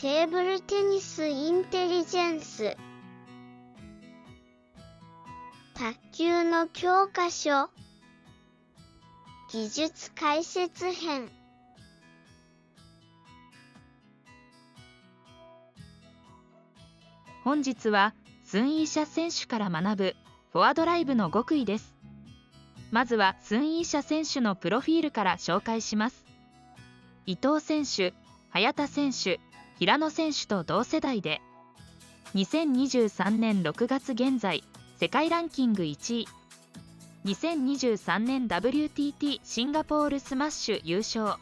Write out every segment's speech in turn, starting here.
テーブルテニスインテリジェンス。卓球の教科書。技術解説編。本日はスン・イーシャ選手から学ぶフォアドライブの極意です。まずはスン・イーシャ選手のプロフィールから紹介します。伊藤選手、早田選手、平野選手と同世代で、2023年6月現在、世界ランキング1位。2023年 WTT シンガポールスマッシュ優勝。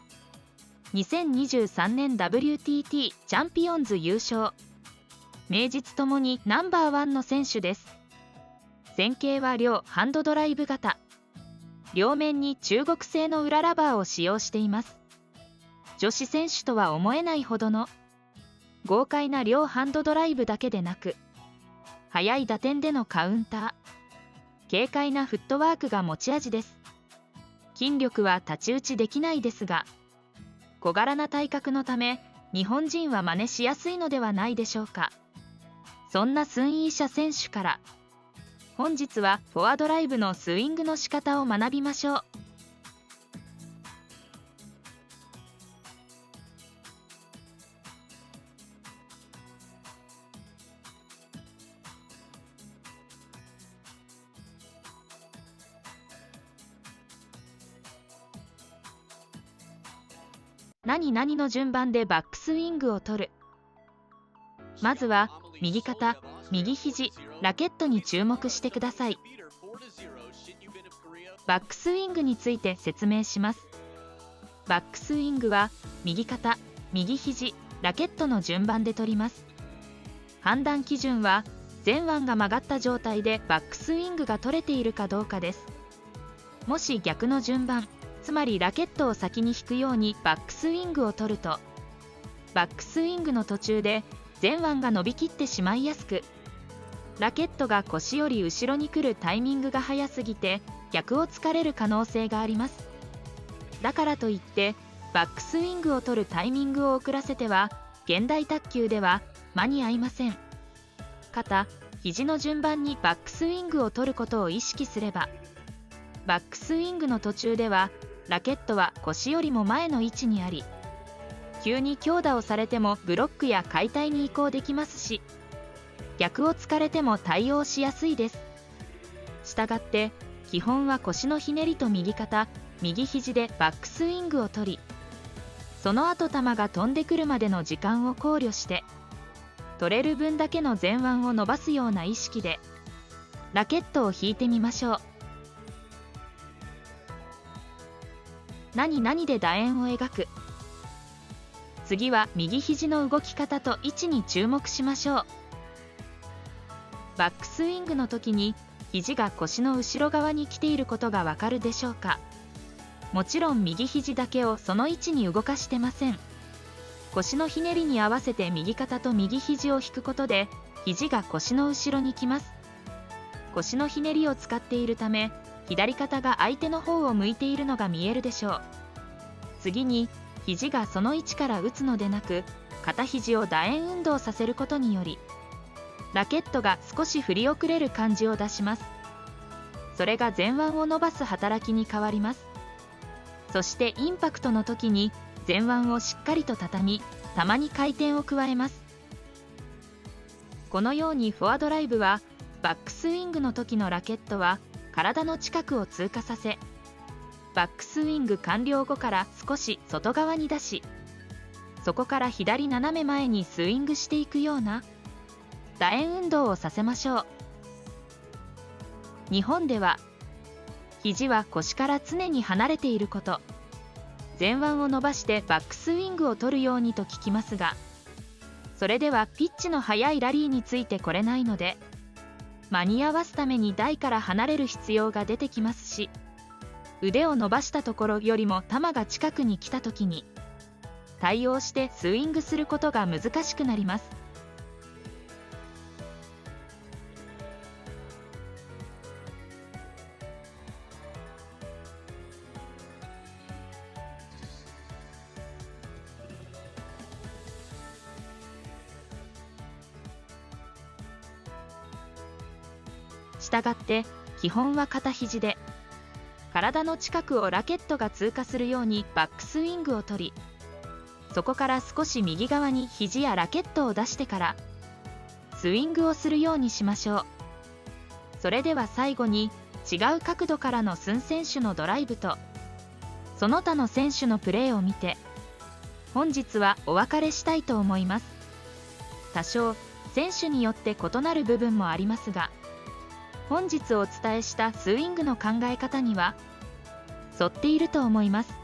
2023年 WTT チャンピオンズ優勝。名実ともにナンバーワンの選手です。前傾は両ハンドドライブ型。両面に中国製の裏ラバーを使用しています。女子選手とは思えないほどの豪快な両ハンドドライブだけでなく、速い打点でのカウンター、軽快なフットワークが持ち味です。筋力は太刀打ちできないですが、小柄な体格のため日本人は真似しやすいのではないでしょうか。そんなスン・イーシャ選手から本日はフォアドライブのスイングの仕方を学びましょう。何々の順番でバックスイングを取る。まずは右肩、右肘、ラケットに注目してください。バックスイングについて説明します。バックスイングは右肩、右肘、ラケットの順番で取ります。判断基準は前腕が曲がった状態でバックスイングが取れているかどうかです。もし逆の順番、つまりラケットを先に引くようにバックスイングを取ると、バックスイングの途中で前腕が伸びきってしまいやすく、ラケットが腰より後ろに来るタイミングが早すぎて逆を突かれる可能性があります。だからといってバックスイングを取るタイミングを遅らせては現代卓球では間に合いません。肩、肘の順番にバックスイングを取ることを意識すれば、バックスイングの途中ではラケットは腰よりも前の位置にあり、急に強打をされてもブロックや解体に移行できますし、逆を突かれても対応しやすいです。したがって基本は腰のひねりと右肩、右肘でバックスイングを取り、その後球が飛んでくるまでの時間を考慮して取れる分だけの前腕を伸ばすような意識でラケットを引いてみましょう。何々で楕円を描く。次は右肘の動き方と位置に注目しましょう。バックスイングの時に肘が腰の後ろ側に来ていることがわかるでしょうか。もちろん右肘だけをその位置に動かしてません。腰のひねりに合わせて右肩と右肘を引くことで肘が腰の後ろに来ます。腰のひねりを使っているため左肩が相手の方を向いているのが見えるでしょう。次に肘がその位置から打つのでなく、肩肘を楕円運動させることによりラケットが少し振り遅れる感じを出します。それが前腕を伸ばす働きに変わります。そしてインパクトの時に前腕をしっかりと畳み、たまに回転を加えます。このようにフォアドライブはバックスイングの時のラケットは体の近くを通過させ、バックスイング完了後から少し外側に出し、そこから左斜め前にスイングしていくような楕円運動をさせましょう。日本では肘は腰から常に離れていること、前腕を伸ばしてバックスイングを取るようにと聞きますが、それではピッチの速いラリーについてこれないので、間に合わすために台から離れる必要が出てきますし、腕を伸ばしたところよりも球が近くに来た時に対応してスイングすることが難しくなります。したがって基本は片肘で、体の近くをラケットが通過するようにバックスイングを取り、そこから少し右側に肘やラケットを出してからスイングをするようにしましょう。それでは最後に違う角度からのスン選手のドライブとその他の選手のプレーを見て本日はお別れしたいと思います。多少選手によって異なる部分もありますが、本日お伝えしたスイングの考え方には沿っていると思います。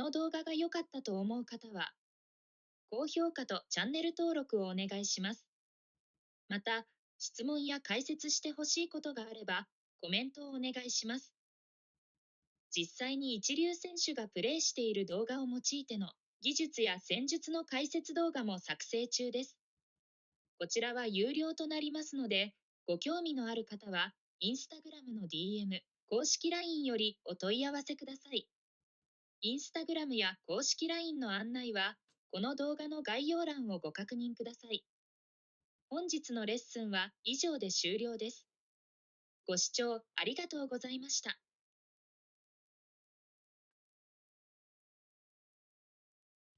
の動画が良かったと思う方は、高評価とチャンネル登録をお願いします。また、質問や解説してほしいことがあれば、コメントをお願いします。実際に一流選手がプレイしている動画を用いての技術や戦術の解説動画も作成中です。こちらは有料となりますので、ご興味のある方は、インスタグラムの DM、公式 LINE よりお問い合わせください。インスタグラムや公式 LINE の案内は、この動画の概要欄をご確認ください。本日のレッスンは以上で終了です。ご視聴ありがとうございました。